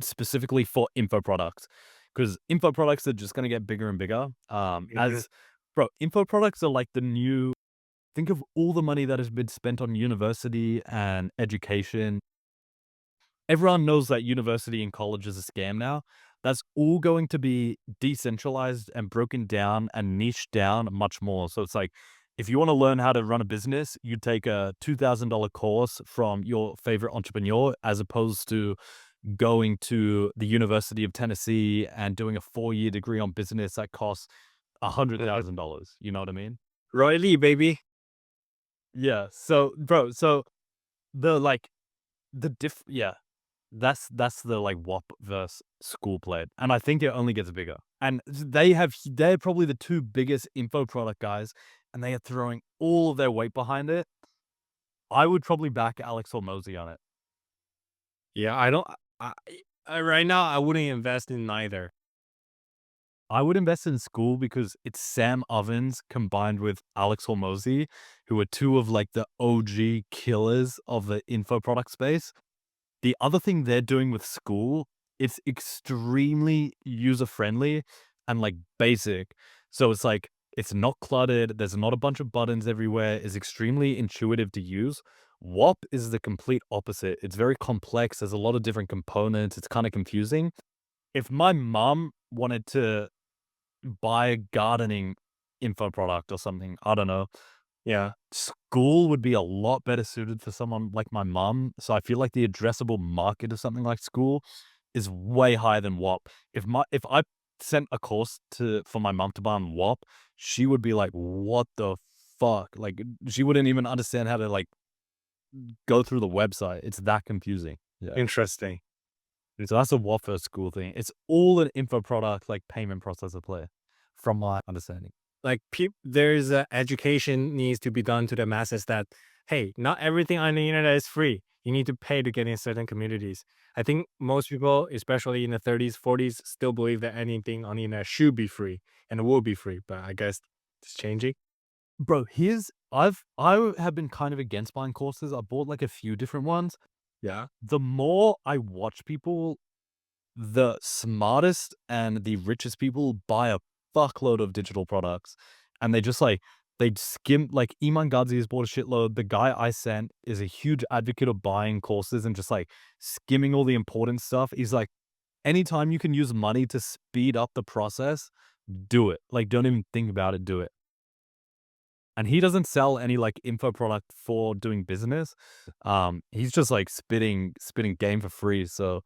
specifically for info products, because info products are just gonna get bigger and bigger. Mhm. Info products are like the new think of all the money that has been spent on university and education. Everyone knows that university and college is a scam now. That's all going to be decentralized and broken down and niched down much more. So it's like, if you want to learn how to run a business, you take a $2,000 course from your favorite entrepreneur as opposed to going to the University of Tennessee and doing a 4-year degree on business that costs Mhm. $100,000. You know what I mean? Roy Lee, baby. Yeah. So, bro, so the like yeah, that's the like WAP versus School played, and I think it only gets bigger. And they're probably the two biggest info product guys, and they are throwing all of their weight behind it. I would probably back Alex Hormozy on it. Yeah, I don't. Right now, I wouldn't invest in neither. I would invest in School because it's Sam Ovens combined with Alex Hormozy, who are two of like the OG killers of the info product space. The other thing they're doing with School, it's extremely user friendly and like basic. So it's like it's not cluttered, there's not a bunch of buttons everywhere, it's extremely intuitive to use. WAP is the complete opposite. It's very complex, there's a lot of different components, it's kinda confusing. If my mom wanted to buy a gardening info product or something, I don't know, Yeah, school would be a lot better suited for someone like my mom, so I feel like the addressable market of something like school is way higher than WAP. If I sent a course to for my mom to buy on WAP, she would be like, "What the fuck?" Like, she wouldn't even understand how to, like, go through the website. It's that confusing. Yeah. interesting. So that's a WAP for school thing. It's all an info product, like, payment processor play, from my understanding. Like there's education needs to be done to the masses that, hey, not everything on the internet is free. You need to pay to get in certain communities. I think most people, especially in the 30s, 40s, still believe that anything on the internet should be free and will be free. But I guess it's changing. Bro, I have been kind of against buying courses. I bought, like, a few different ones. Yeah. The more I watch people, the smartest and the richest people buy a fuckload of digital products, and they just, like, they skim like, Iman Gadzhi has bought a shitload. The guy I sent is a huge advocate of buying courses and just, like, skimming all the important stuff. He's like, "Anytime you can use money to speed up the process, do it. Like, don't even think about it, do it." And he doesn't sell any, like, info product for doing business. He's just, like, spitting game for free, so,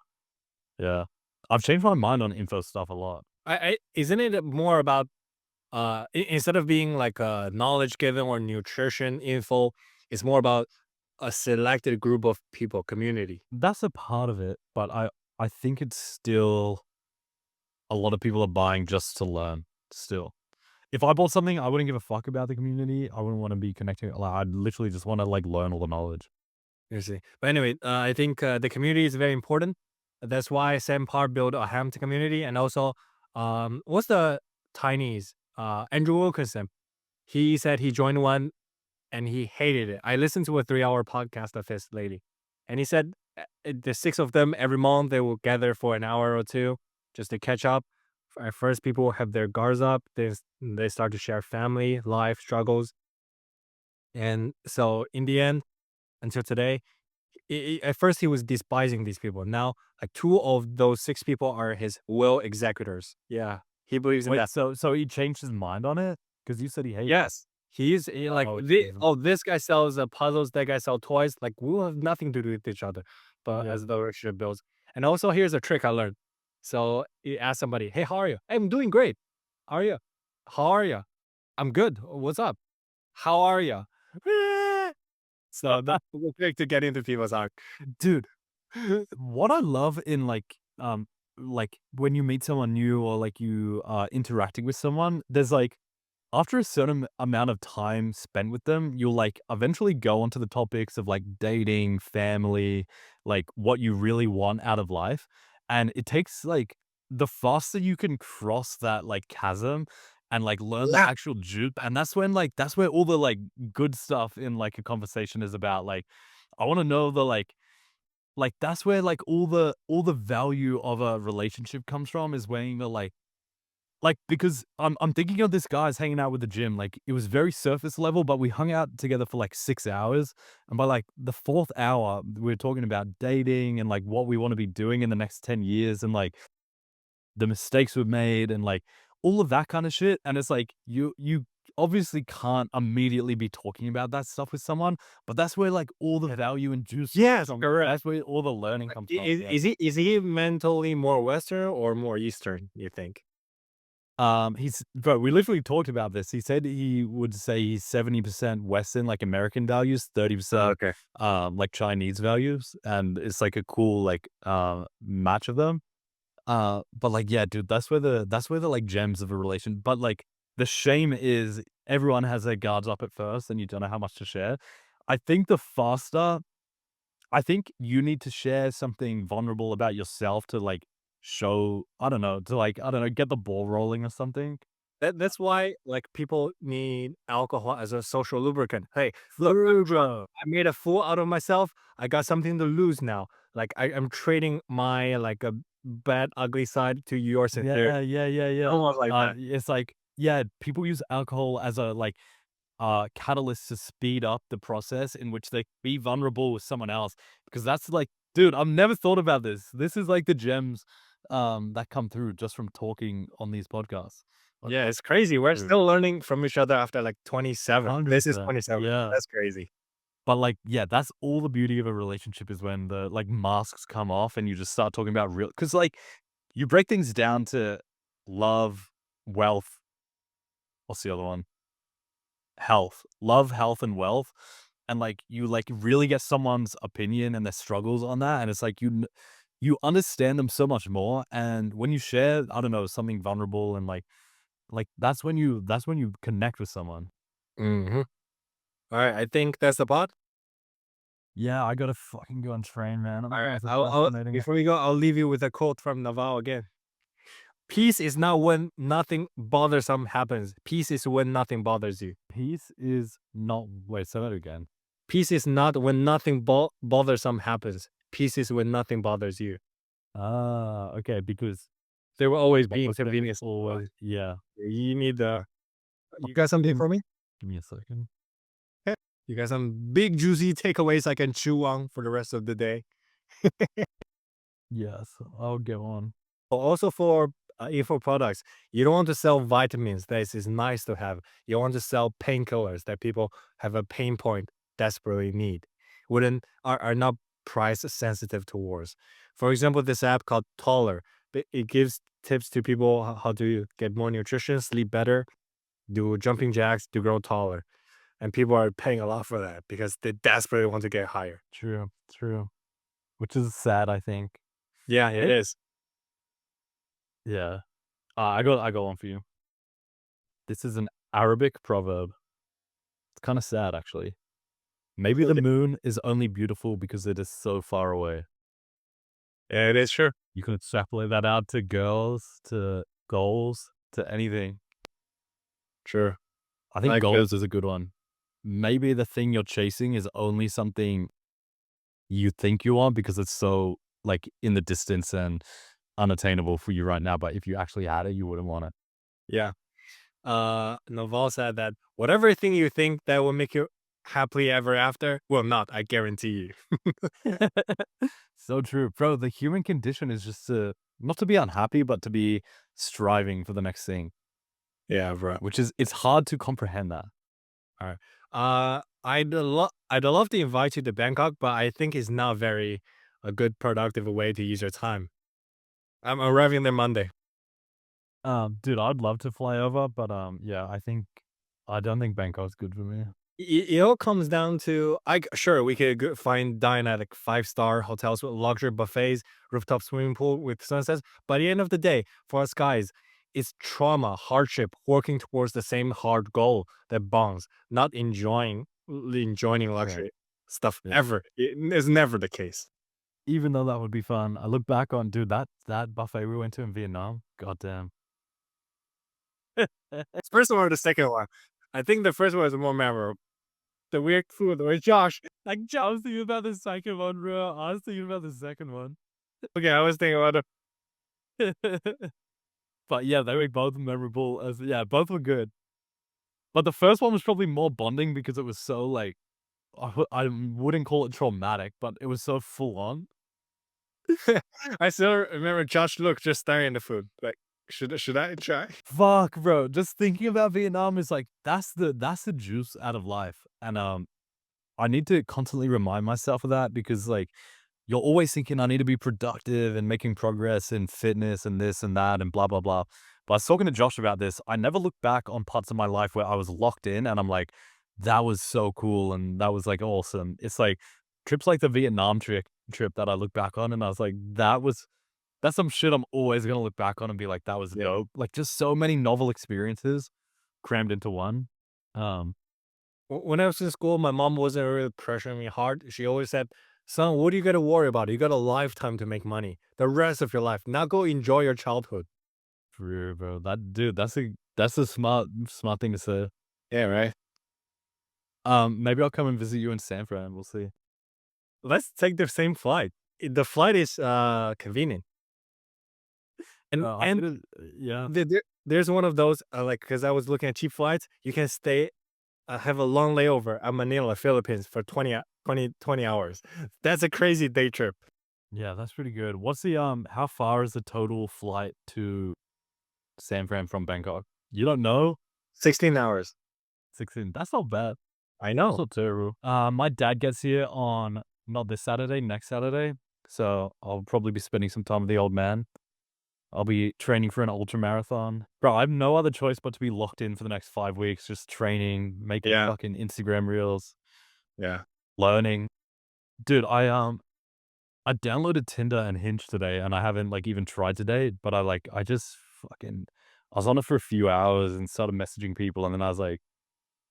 yeah. I've changed my mind on info stuff a lot. I isn't it more about instead of being like a knowledge given or nutrition info, it's more about a selected group of people, community. That's a part of it, but I think it's still a lot of people are buying just to learn, still. If I bought something, I wouldn't give a fuck about the community. I wouldn't wanna be connecting, like, I'd literally just wanna, like, learn all the knowledge. You see. But anyway, I think the community is very important. That's why Sam Parr built a Hampton community, and also, what's the Chinese? Andrew Wilkinson. He said he joined one and he hated it. I listened to a 3 hour podcast of his lately, and he said the six of them every month they will gather for an hour or two just to catch up. At first, people have their guards up. They start to share family life struggles, and so in the end, until today, at first he was despising these people. Now, like two of those six people are his will executors. Yeah, he believes in Wait, that. so he changed his mind on it? Because you said he hated it. Yes, like Oh, this guy sells puzzles, that guy sells toys. Like we will have nothing to do with each other, but yeah. as the relationship builds. And also, here's a trick I learned. So you ask somebody, "Hey, how are you?" "Hey, I'm doing great. How are you?" "How are you?" "I'm good. What's up?" "How are you?" So that's the trick to get into people's heart. Dude, what I love in, like, when you meet someone new or, like, you are interacting with someone, there's, like, after a certain amount of time spent with them, you'll, like, eventually go onto the topics of, like, dating, family, like, what you really want out of life, and it takes, like, the faster you can cross that, like, chasm and, like, learn the Yeah. actual jupe, and that's when, like, that's where all the, like, good stuff in, like, a conversation is about, like, I wanna know the, like, that's where, like, all the value of a relationship comes from is when you're, because I'm thinking of this guy's hanging out with the gym, like, it was very surface level, but we hung out together for, like, 6 hours, and by, like, the 4th hour, we were talking about dating and, like, what we wanna be doing in the next 10 years and, like, the mistakes we've made and, like, all of that kinda shit, and it's like, you obviously can't immediately be talking about that stuff with someone, but that's where, like, all the value and juice Yes, from correct. that's where all the learning comes from, yeah. Is he mentally more Western or more Eastern, you think? He's bro, we literally talked about this. He said he would say he's 70% Western, like American values, 30%, Okay. like Chinese values, and it's like a cool, like, match of them. But like, yeah, dude, that's where the like gems of a relation. But like, the shame is everyone has their guards up at first, and you don't know how much to share. I think the faster I think you need to share something vulnerable about yourself to, like, show I don't know, to, like, I don't know, get the ball rolling or something. That's why like people need alcohol as a social lubricant. Hey, look, I'm drunk. Bro. I made a fool out of myself. I got something to lose now. Like I'm trading my like a bad ugly side to your sincerity. Yeah, yeah, yeah, yeah. Almost like that. It's like yeah, people use alcohol as a, like, catalyst to speed up the process in which they be vulnerable with someone else, because that's like dude, I've never thought about this. This is like the gems, that come through just from talking on these podcasts. Like, Yeah, it's crazy. We're dude, still learning from each other after like 27. This is 100%. 27. Yeah. That's crazy. But, like, yeah, that's all the beauty of a relationship is when the, like, masks come off and you just start talking about real. Because like, you break things down to love, wealth, what's the other one? Health. Love, health, and wealth, and, like, you, like, really get someone's opinion and their struggles on that, and it's like you understand them so much more, and when you share, I don't know, something vulnerable and, like, that's when you connect with someone. Mhm. Alright, I think that's the pod. Yeah, I gotta fucking go and train, man. That Alright, was a I'll fascinating. before we go, I'll leave you with a quote from Naval again. Peace is not when nothing bothersome happens. Peace is when nothing bothers you. Peace is not wait, say that again. Peace is not when nothing bothersome happens. Peace is when nothing bothers you. Ah, okay, because There will always be both things inconvenience in life. always yeah. You need the you got something Mm, for me? give me a second. Yeah. You got some big juicy takeaways I can chew on for the rest of the day. Yes, I'll go on. Also for Info Products, you don't want to sell vitamins that is nice to have. You want to sell painkillers that people have a pain point desperately need. Wouldn't are not price sensitive towards. For example, this app called Taller, it gives tips to people how to get more nutrition, sleep better, do jumping jacks to grow taller. And people are paying a lot for that because they desperately want to get higher. True, true. Which is sad, I think. Yeah, it It is. yeah. I got one for you. This is an Arabic proverb. It's kinda sad, actually. Maybe the moon is only beautiful because it is so far away. Yeah, it is sure. You can extrapolate that out to girls, to goals, to anything. Sure. I I think like this. goals is a good one. Maybe the thing you're chasing is only something you think you want because it's so, like, in the distance and unattainable for you right now, but if you actually had it, you wouldn't want Yeah. Naval said that whatever thing you think that will make you happily ever after will not, I guarantee you. it. So true. Bro, the human condition is just to not to be unhappy, but to be striving for the next thing, Yeah, bro. which is it's hard to comprehend that. All right. I'd love to invite you to Bangkok, but I think it's not very a good productive way to use your time. I'm arriving there Monday. Dude, I'd love to fly over, but, yeah, I don't think Bangkok's good for me. It all comes down to sure we could find dine at like 5-star hotels with luxury buffets, rooftop swimming pool with sunsets. But at the end of the day, for us guys, it's trauma, hardship, working towards the same hard goal that bonds, not enjoying Right. luxury stuff Yeah. ever. It is never the case. Even though that would be fun, I look back on, dude, that buffet we went to in Vietnam, goddamn. First one or the second one. I think the first one is more memorable. The weird food with Josh. Like, I was thinking about the second one, bro. I was thinking about the second one. Okay, I was thinking about But yeah, they were both memorable as yeah, both were good. But the first one was probably more bonding because it was so, like, I wouldn't call it traumatic, but it was so full on. I still remember Josh look just staring at the food. Like, should I try? Fuck, bro. Just thinking about Vietnam is like that's the juice out of life. And I need to constantly remind myself of that because like you're always thinking I need to be productive and making progress in fitness and this and that and blah blah blah. But I was talking to Josh about this. I never look back on parts of my life where I was locked in and I'm like, that was so cool and that was like awesome. It's like trips like the Vietnam trip that I look back on and I was like, that's some shit I'm always gonna look back on and be like, "That was Yeah. dope." Like, just so many novel experiences crammed into one. Um, When I was in school, my mom wasn't really pressuring me hard. She always said, "Son, what do you got to worry about? You got a lifetime to make money. The rest of your life. Now go enjoy your childhood." for real, bro. That dude, that's a smart thing to say. Yeah, right. Maybe I'll come and visit you in San Fran, we'll see. Let's take the same flight. The flight is convenient. I And didn't yeah. there's one of those, like, because I was looking at cheap flights, you can stay have a long layover at Manila, Philippines for 20 hours. That's a crazy day trip. Yeah, that's pretty good. What's the, how far is the total flight to San Fran from Bangkok? You don't know? 16 hours. 16. That's not bad. I That's know. not terrible. My dad gets here on not this Saturday, next Saturday. So I'll probably be spending some time with the old man. I'll be training for an ultra marathon. Bro, I have no other choice but to be locked in for the next 5 weeks, just training, making Yeah, fucking Instagram reels, yeah, learning. Dude, I downloaded Tinder and Hinge today and I haven't like even tried today, but I just fucking I was on it for a few hours and started messaging people and then I was like,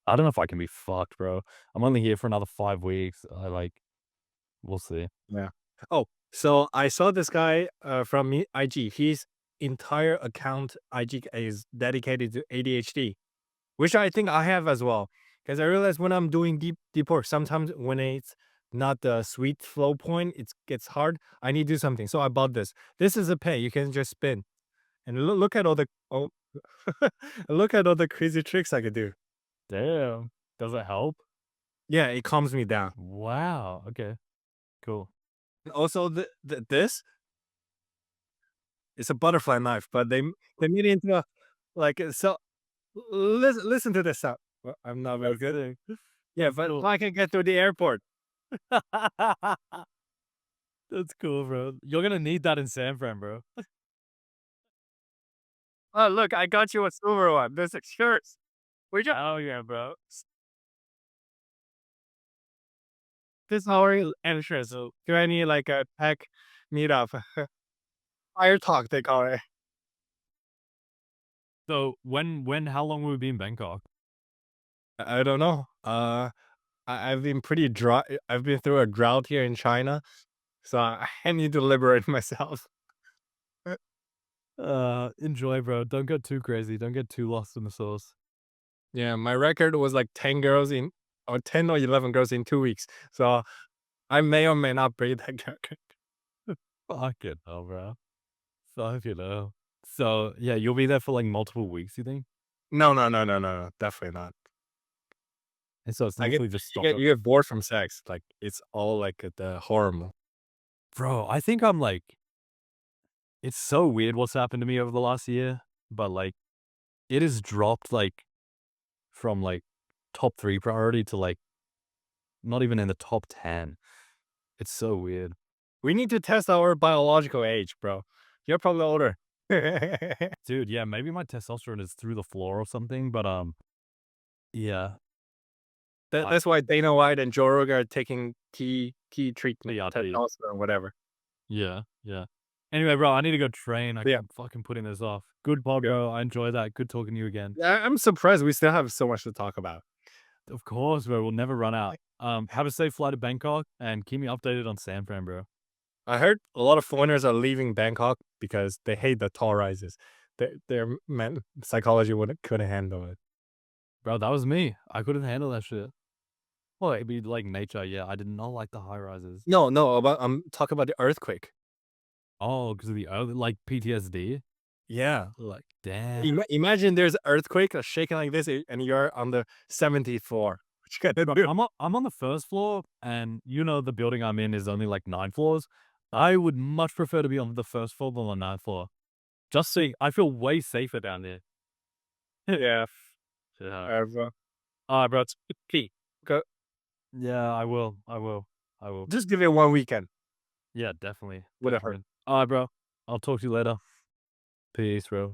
I don't know if I can be fucked, bro. I'm only here for another 5 weeks. We'll see. yeah. Oh, so I saw this guy, from IG. His entire account IG is dedicated to ADHD, which I think I have as well. Because I realize when I'm doing deep work, sometimes when it's not the sweet flow point, it gets hard. I need to do something. So I bought this. This is a pen. You can just spin. And look at all the look at all the crazy tricks I could do. Damn. Does it help? Yeah, it calms me down. Wow. Okay. Cool. Also, this is a butterfly knife, but they made it into a like so. Listen to this sound. Well, I'm not very That's good. sick. Yeah, That's but if cool. I can get to the airport. That's cool, bro. You're gonna need that in San Fran, bro. Oh, look, I got you a silver one. This is yours. We just Hell yeah, bro. this is our entrance to any like a tech meetup. Fire talk they call it. So how long will we be in Bangkok? I don't know. I've been pretty dry. I've been through a drought here in China, so I need to liberate myself. Enjoy, bro. Don't go too crazy. Don't get too lost in the sauce. Yeah, my record was like 10 girls in or 10 or 11 girls in 2 weeks. So I may or may not break that record. Fucking hell, bro. Fucking hell. So yeah, you'll be there for like multiple weeks, you think? No, no, no, no, no, no, definitely not. And so it's I get literally just you stock get up. you get bored from sex. Like it's all like the hormone. Bro, I think I'm like it's so weird what's happened to me over the last year, but like it has dropped like from like top 3 priority to like not even in the top 10. It's so weird. We need to test our biological age, bro. You're probably older. Dude, yeah, maybe my testosterone is through the floor or something, but yeah. I That's why Dana White and Joe Rogan are taking key treatment, yeah, I'll tell you. testosterone, whatever. Yeah, yeah. Anyway, bro, I need to go train. I Yeah, keep fucking putting this off. Good pod, yeah. bro. I enjoy that. Good talking to you again. I'm surprised we still have so much to talk about. Of course, bro. We'll never run out. Have a safe flight to Bangkok and keep me updated on San Fran, bro. I heard a lot of foreigners are leaving Bangkok because they hate the tall rises. Their psychology wouldn't couldn't handle it. Bro, that was me. I couldn't handle that shit. Well, it'd be like nature. Yeah, I did not like the high rises. No, no, about I'm talking about the earthquake. Oh, because of the other, like PTSD. Yeah. Like, damn. Imagine there's an earthquake shaking like this, and you're on the 70th floor. What you gonna Bro, do? I'm on the first floor, and you know the building I'm in is only like 9 floors. I would much prefer to be on the first floor than on the ninth floor. Just so I feel way safer down there. Yeah. Yeah. Bro. Alright, bro. It's Key. Go. yeah, I will. I will. I will. Just give it 1 weekend. Yeah, definitely. Wouldn't hurt. Definitely. Alright, bro. I'll talk to you later. Peace, bro.